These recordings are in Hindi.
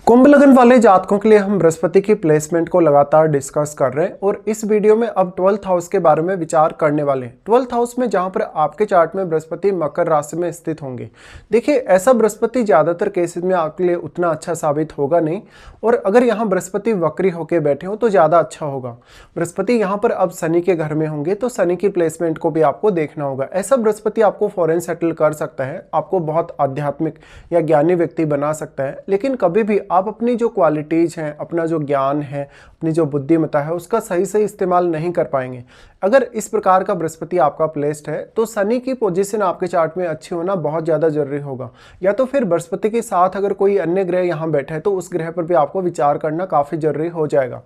कुंभ लगन वाले जातकों के लिए हम बृहस्पति की प्लेसमेंट को लगातार डिस्कस कर रहे हैं और इस वीडियो में अब 12th हाउस के बारे में विचार करने वाले हैं। 12th हाउस में जहां पर आपके चार्ट में बृहस्पति मकर राशि में स्थित होंगे। देखिए, ऐसा बृहस्पति ज्यादातर केसेस में आपके लिए उतना अच्छा साबित होगा नहीं, और अगर यहाँ बृहस्पति वक्री होकर बैठे हो तो ज्यादा अच्छा होगा। बृहस्पति यहाँ पर अब शनि के घर में होंगे तो शनि की प्लेसमेंट को भी आपको देखना होगा। ऐसा बृहस्पति आपको फॉरेन सेटल कर सकता है, आपको बहुत आध्यात्मिक या ज्ञानी व्यक्ति बना सकता है, लेकिन कभी भी आप अपनी जो क्वालिटीज हैं, अपना जो ज्ञान है, अपनी जो बुद्धिमत्ता है, उसका सही इस्तेमाल नहीं कर पाएंगे। अगर इस प्रकार का बृहस्पति आपका प्लेस्ड है तो शनि की पोजीशन आपके चार्ट में अच्छी होना बहुत ज़्यादा जरूरी होगा। या तो फिर बृहस्पति के साथ अगर कोई अन्य ग्रह यहाँ बैठा है तो उस ग्रह पर भी आपको विचार करना काफ़ी जरूरी हो जाएगा।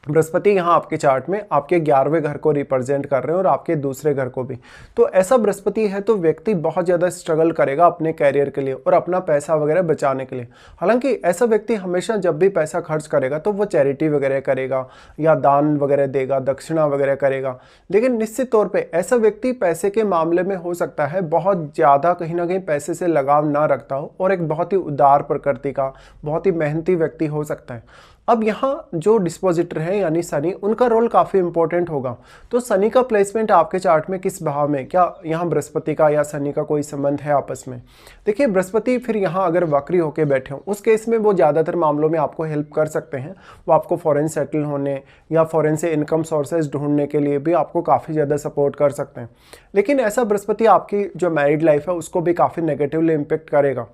बृहस्पति यहाँ आपके चार्ट में आपके 11वें घर को रिप्रेजेंट कर रहे हैं और आपके दूसरे घर को भी। तो ऐसा बृहस्पति है तो व्यक्ति बहुत ज़्यादा स्ट्रगल करेगा अपने कैरियर के लिए और अपना पैसा वगैरह बचाने के लिए। हालांकि ऐसा व्यक्ति हमेशा जब भी पैसा खर्च करेगा तो वो चैरिटी वगैरह करेगा या दान वगैरह देगा, दक्षिणा वगैरह करेगा। लेकिन निश्चित तौर पर ऐसा व्यक्ति पैसे के मामले में हो सकता है बहुत ज़्यादा कहीं ना कहीं पैसे से लगाव ना रखता हो और एक बहुत ही उदार प्रकृति का, बहुत ही मेहनती व्यक्ति हो सकता है। अब यहाँ जो डिस्पोजिटर है यानी शनि, उनका रोल काफ़ी इंपॉर्टेंट होगा। तो शनि का प्लेसमेंट आपके चार्ट में किस भाव में, क्या यहाँ बृहस्पति का या शनि का कोई संबंध है आपस में? देखिए, बृहस्पति फिर यहाँ अगर वक्री होकर बैठे हो उस केस में वो ज़्यादातर मामलों में आपको हेल्प कर सकते हैं। वो आपको फॉरेन सेटल होने या फॉरेन से इनकम सोर्सेज ढूंढने के लिए भी आपको काफ़ी ज़्यादा सपोर्ट कर सकते हैं। लेकिन ऐसा बृहस्पति आपकी जो मैरिड लाइफ है उसको भी काफ़ी नेगेटिवली इम्पेक्ट करेगा।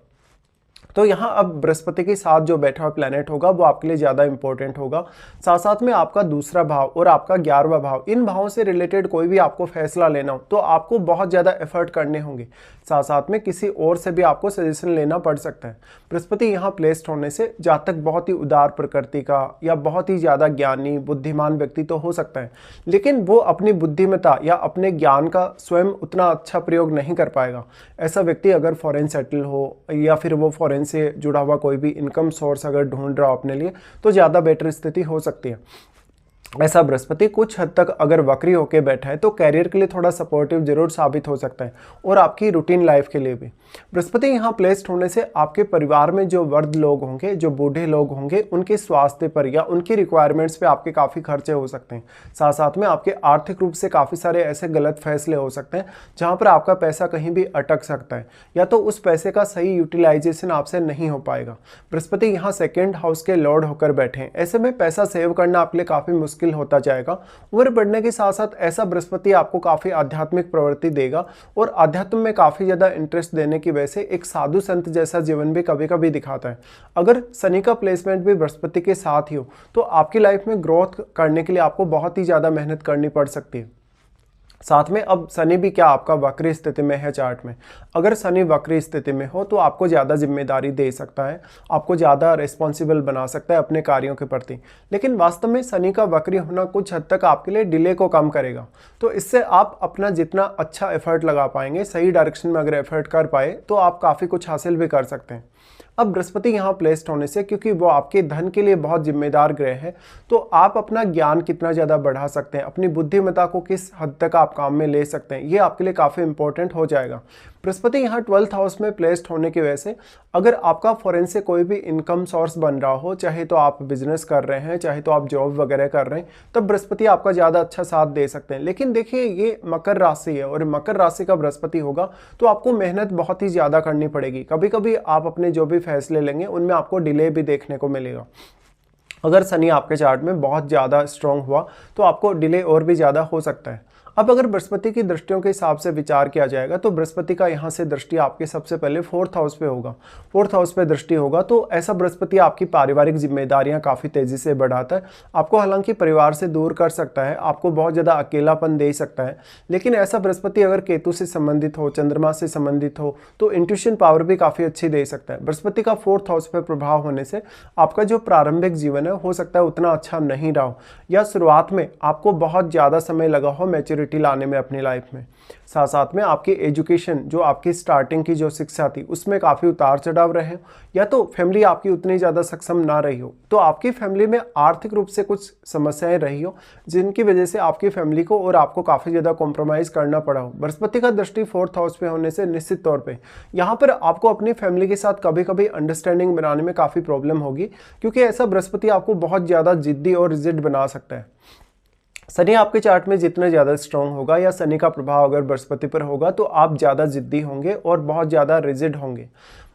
तो यहाँ अब बृहस्पति के साथ जो बैठा हुआ प्लैनेट होगा वो आपके लिए ज़्यादा इंपॉर्टेंट होगा। साथ साथ में आपका दूसरा भाव और आपका 11वां भाव, इन भावों से रिलेटेड कोई भी आपको फैसला लेना हो तो आपको बहुत ज़्यादा एफर्ट करने होंगे। साथ साथ में किसी और से भी आपको सजेशन लेना पड़ सकता है। बृहस्पति यहाँ प्लेस्ड होने से जातक बहुत ही उदार प्रकृति का या बहुत ही ज़्यादा ज्ञानी बुद्धिमान व्यक्ति तो हो सकता है, लेकिन वो अपनी बुद्धिमत्ता या अपने ज्ञान का स्वयं उतना अच्छा प्रयोग नहीं कर पाएगा। ऐसा व्यक्ति अगर फॉरेन सेटल हो या फिर वो फॉरेन से जुड़ा हुआ कोई भी इनकम सोर्स अगर ढूंढ रहा हो अपने लिए तो ज़्यादा बेटर स्थिति हो सकती है। ऐसा बृहस्पति कुछ हद तक अगर वक्री होकर बैठा है तो कैरियर के लिए थोड़ा सपोर्टिव जरूर साबित हो सकता है और आपकी रूटीन लाइफ के लिए भी। बृहस्पति यहाँ प्लेस्ड होने से आपके परिवार में जो वृद्ध लोग होंगे, जो बूढ़े लोग होंगे, उनके स्वास्थ्य पर या उनकी रिक्वायरमेंट्स पे आपके काफ़ी खर्चे हो सकते हैं। साथ साथ में आपके आर्थिक रूप से काफ़ी सारे ऐसे गलत फैसले हो सकते हैं जहाँ पर आपका पैसा कहीं भी अटक सकता है या तो उस पैसे का सही यूटिलाइजेशन आपसे नहीं हो पाएगा। बृहस्पति यहाँ 2nd हाउस के लॉर्ड होकर बैठे हैं, ऐसे में पैसा सेव करना आपके लिए काफ़ी मुश्किल होता जाएगा। उम्र बढ़ने के साथ साथ ऐसा बृहस्पति आपको काफ़ी आध्यात्मिक प्रवृत्ति देगा और आध्यात्म में काफ़ी ज़्यादा इंटरेस्ट देने की वजह से एक साधु संत जैसा जीवन भी कभी कभी दिखाता है। अगर शनि का प्लेसमेंट भी बृहस्पति के साथ ही हो तो आपकी लाइफ में ग्रोथ करने के लिए आपको बहुत ही ज़्यादा मेहनत करनी पड़ सकती है। साथ में अब शनि भी क्या आपका वक्री स्थिति में है चार्ट में। अगर शनि वक्री स्थिति में हो तो आपको ज़्यादा जिम्मेदारी दे सकता है, आपको ज़्यादा रिस्पॉन्सिबल बना सकता है अपने कार्यों के प्रति। लेकिन वास्तव में शनि का वक्री होना कुछ हद तक आपके लिए डिले को कम करेगा, तो इससे आप अपना जितना अच्छा एफर्ट लगा पाएंगे, सही डायरेक्शन में अगर एफर्ट कर पाए तो आप काफ़ी कुछ हासिल भी कर सकते हैं। अब बृहस्पति यहाँ प्लेस्ड होने से, क्योंकि वो आपके धन के लिए बहुत जिम्मेदार ग्रह है, तो आप अपना ज्ञान कितना ज़्यादा बढ़ा सकते हैं, अपनी बुद्धिमत्ता को किस हद तक आप काम में ले सकते हैं, ये आपके लिए काफ़ी इंपॉर्टेंट हो जाएगा। बृहस्पति यहाँ 12th हाउस में प्लेस्ड होने की वजह से अगर आपका फॉरेन से कोई भी इनकम सोर्स बन रहा हो, चाहे तो आप बिजनेस कर रहे हैं, चाहे तो आप जॉब वगैरह कर रहे हैं, तब बृहस्पति आपका ज़्यादा अच्छा साथ दे सकते हैं। लेकिन देखिए, ये मकर राशि है और मकर राशि का बृहस्पति होगा तो आपको मेहनत बहुत ही ज़्यादा करनी पड़ेगी। कभी कभी आप अपने जो भी फैसले लेंगे उनमें आपको डिले भी देखने को मिलेगा। अगर शनि आपके चार्ट में बहुत ज़्यादा स्ट्रांग हुआ तो आपको डिले और भी ज़्यादा हो सकता है। अब अगर बृहस्पति की दृष्टियों के हिसाब से विचार किया जाएगा तो बृहस्पति का यहाँ से दृष्टि आपके सबसे पहले 4th हाउस पे होगा। 4th हाउस पे दृष्टि होगा तो ऐसा बृहस्पति आपकी पारिवारिक जिम्मेदारियां काफ़ी तेज़ी से बढ़ाता है। आपको हालांकि परिवार से दूर कर सकता है, आपको बहुत ज़्यादा अकेलापन दे सकता है। लेकिन ऐसा बृहस्पति अगर केतु से संबंधित हो, चंद्रमा से संबंधित हो तो इंट्यूशन पावर भी काफ़ी अच्छी दे सकता है। बृहस्पति का 4th हाउस पर प्रभाव होने से आपका जो प्रारंभिक जीवन है हो सकता है उतना अच्छा नहीं रहा हो, या शुरुआत में आपको बहुत ज़्यादा समय लगा हो मैच्योरिटी स्टेबिलिटी लाने में अपनी लाइफ में। साथ साथ में आपकी एजुकेशन, जो आपकी स्टार्टिंग की जो शिक्षा थी उसमें काफ़ी उतार चढ़ाव रहे हो, या तो फैमिली आपकी उतनी ज़्यादा सक्षम ना रही हो, तो आपकी फैमिली में आर्थिक रूप से कुछ समस्याएं रही हो जिनकी वजह से आपकी फैमिली को और आपको काफ़ी ज़्यादा कॉम्प्रोमाइज़ करना पड़ा हो। बृहस्पति का दृष्टि 4th हाउस पे होने से निश्चित तौर पे यहाँ पर आपको अपनी फैमिली के साथ कभी कभी अंडरस्टैंडिंग बनाने में काफ़ी प्रॉब्लम होगी, क्योंकि ऐसा बृहस्पति आपको बहुत ज़्यादा जिद्दी और रिजिड बना सकता है। शनि आपके चार्ट में जितना ज़्यादा स्ट्रॉन्ग होगा या शनि का प्रभाव अगर बृहस्पति पर होगा तो आप ज़्यादा जिद्दी होंगे और बहुत ज़्यादा रिजिड होंगे।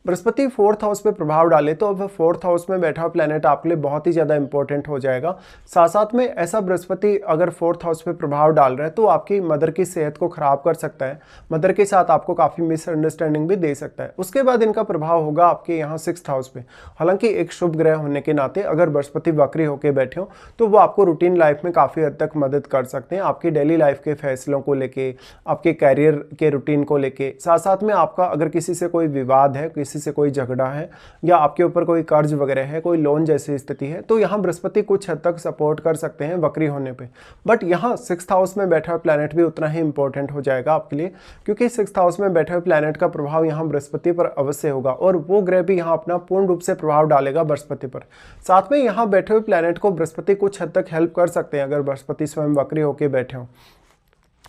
बृहस्पति 4th हाउस पे प्रभाव डाले तो अब 4th हाउस में बैठा प्लेनेट आपके लिए बहुत ही ज़्यादा इंपॉर्टेंट हो जाएगा। साथ साथ में ऐसा बृहस्पति अगर 4th हाउस पे प्रभाव डाल रहा है तो आपकी मदर की सेहत को ख़राब कर सकता है, मदर के साथ आपको काफ़ी मिसअंडरस्टैंडिंग भी दे सकता है। उसके बाद इनका प्रभाव होगा आपके यहाँ 6th हाउस पे। हालांकि एक शुभ ग्रह होने के नाते अगर बृहस्पति वक्री होकर बैठे हो तो वो आपको रूटीन लाइफ में काफ़ी हद तक मदद कर सकते हैं, आपकी डेली लाइफ के फैसलों को लेके, आपके कैरियर के रूटीन को लेके। साथ साथ में आपका अगर किसी से कोई विवाद है, किसी से कोई झगड़ा है या आपके ऊपर कोई कर्ज वगैरह है, कोई लोन जैसी स्थिति है, तो यहाँ बृहस्पति कुछ हद तक सपोर्ट कर सकते हैं वक्री होने पे। बट यहाँ 6th हाउस में बैठा हुआ प्लैनेट भी उतना ही इंपॉर्टेंट हो जाएगा आपके लिए, क्योंकि 6th हाउस में बैठे हुए प्लैनेट का प्रभाव यहाँ बृहस्पति पर अवश्य होगा और वो ग्रह भी यहाँ अपना पूर्ण रूप से प्रभाव डालेगा बृहस्पति पर। साथ में यहाँ बैठे हुए प्लैनेट को बृहस्पति कुछ हद तक हेल्प कर सकते हैं अगर बृहस्पति स्वयं वक्री होकर बैठे हों।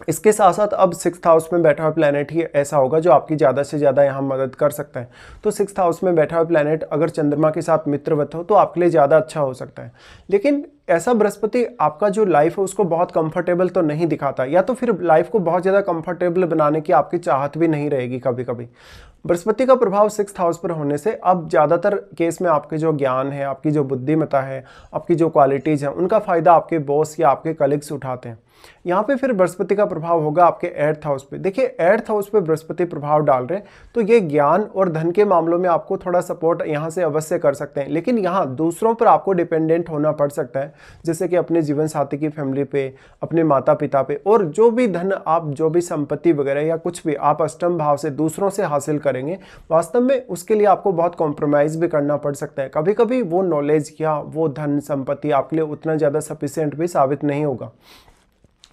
इसके साथ साथ अब 6th हाउस में बैठा हुआ प्लैनेट ही ऐसा होगा जो आपकी ज़्यादा से ज़्यादा यहाँ मदद कर सकता है। तो 6th हाउस में बैठा हुआ प्लैनेट अगर चंद्रमा के साथ मित्रवत हो तो आपके लिए ज़्यादा अच्छा हो सकता है। लेकिन ऐसा बृहस्पति आपका जो लाइफ है उसको बहुत कंफर्टेबल तो नहीं दिखाता, या तो फिर लाइफ को बहुत ज़्यादा कंफर्टेबल बनाने की आपकी चाहत भी नहीं रहेगी कभी कभी। बृहस्पति का प्रभाव 6th हाउस पर होने से अब ज़्यादातर केस में आपके जो ज्ञान है, आपकी जो बुद्धिमत्ता है, आपकी जो क्वालिटीज़ हैं, उनका फ़ायदा आपके बॉस या आपके कलीग्स उठाते हैं। यहाँ पे फिर बृहस्पति का प्रभाव होगा आपके 8th हाउस पे। देखिए 8th हाउस पे बृहस्पति प्रभाव डाल रहे हैं तो ये ज्ञान और धन के मामलों में आपको थोड़ा सपोर्ट यहाँ से अवश्य कर सकते हैं, लेकिन यहाँ दूसरों पर आपको डिपेंडेंट होना पड़ सकता है, जैसे कि अपने जीवन साथी की फैमिली पे, अपने माता पिता पे, और जो भी धन आप, जो भी संपत्ति वगैरह या कुछ भी आप अष्टम भाव से दूसरों से हासिल करेंगे, वास्तव में उसके लिए आपको बहुत कॉम्प्रोमाइज़ भी करना पड़ सकता है। कभी कभी वो नॉलेज या वो धन संपत्ति आपके लिए उतना ज़्यादा सफिशिएंट भी साबित नहीं होगा।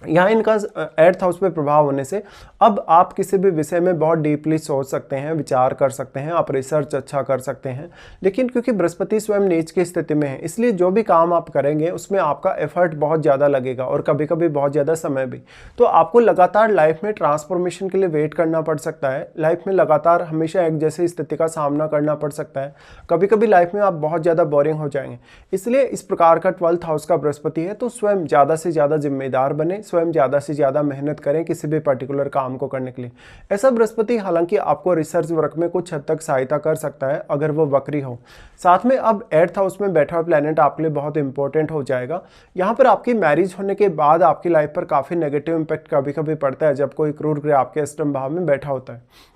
यहाँ इनका 8th हाउस पे प्रभाव होने से अब आप किसी भी विषय में बहुत डीपली सोच सकते हैं, विचार कर सकते हैं, आप रिसर्च अच्छा कर सकते हैं। लेकिन क्योंकि बृहस्पति स्वयं नीच की स्थिति में है, इसलिए जो भी काम आप करेंगे उसमें आपका एफर्ट बहुत ज़्यादा लगेगा और कभी कभी बहुत ज़्यादा समय भी। तो आपको लगातार लाइफ में ट्रांसफॉर्मेशन के लिए वेट करना पड़ सकता है। लाइफ में लगातार हमेशा एक जैसी स्थिति का सामना करना पड़ सकता है। कभी कभी लाइफ में आप बहुत ज़्यादा बोरिंग हो जाएंगे। इसलिए इस प्रकार का 12th हाउस का बृहस्पति है तो स्वयं ज़्यादा से ज़्यादा जिम्मेदार बने, स्वयं ज़्यादा से ज़्यादा मेहनत करें किसी भी पर्टिकुलर काम को करने के लिए। ऐसा बृहस्पति हालांकि आपको रिसर्च वर्क में कुछ हद तक सहायता कर सकता है अगर वो वक्री हो। साथ में अब 8th हाउस में बैठा हुआ प्लैनेट आपके लिए बहुत इंपॉर्टेंट हो जाएगा। यहाँ पर आपकी मैरिज होने के बाद आपकी लाइफ पर काफ़ी नेगेटिव इंपैक्ट कभी कभी पड़ता है जब कोई क्रूर ग्रह आपके अष्टम भाव में बैठा होता है।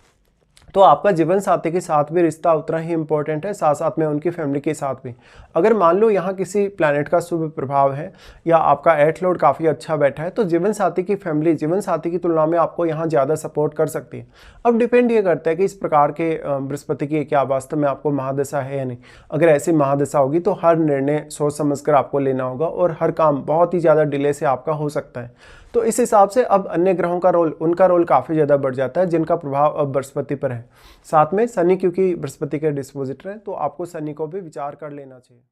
तो आपका जीवन साथी के साथ भी रिश्ता उतना ही इंपॉर्टेंट है, साथ साथ में उनकी फैमिली के साथ भी। अगर मान लो यहाँ किसी प्लैनेट का शुभ प्रभाव है या आपका 8th लॉर्ड काफ़ी अच्छा बैठा है तो जीवन साथी की फैमिली जीवन साथी की तुलना में आपको यहाँ ज़्यादा सपोर्ट कर सकती है। अब डिपेंड ये करता है कि इस प्रकार के बृहस्पति की क्या वास्तव में आपको महादशा है या नहीं। अगर ऐसी महादशा होगी तो हर निर्णय सोच समझ कर आपको लेना होगा और हर काम बहुत ही ज़्यादा डिले से आपका हो सकता है। तो इस हिसाब से अब अन्य ग्रहों का रोल, उनका रोल काफ़ी ज़्यादा बढ़ जाता है जिनका प्रभाव अब बृहस्पति पर है। साथ में शनि, क्योंकि बृहस्पति के डिस्पोजिटर हैं तो आपको शनि को भी विचार कर लेना चाहिए।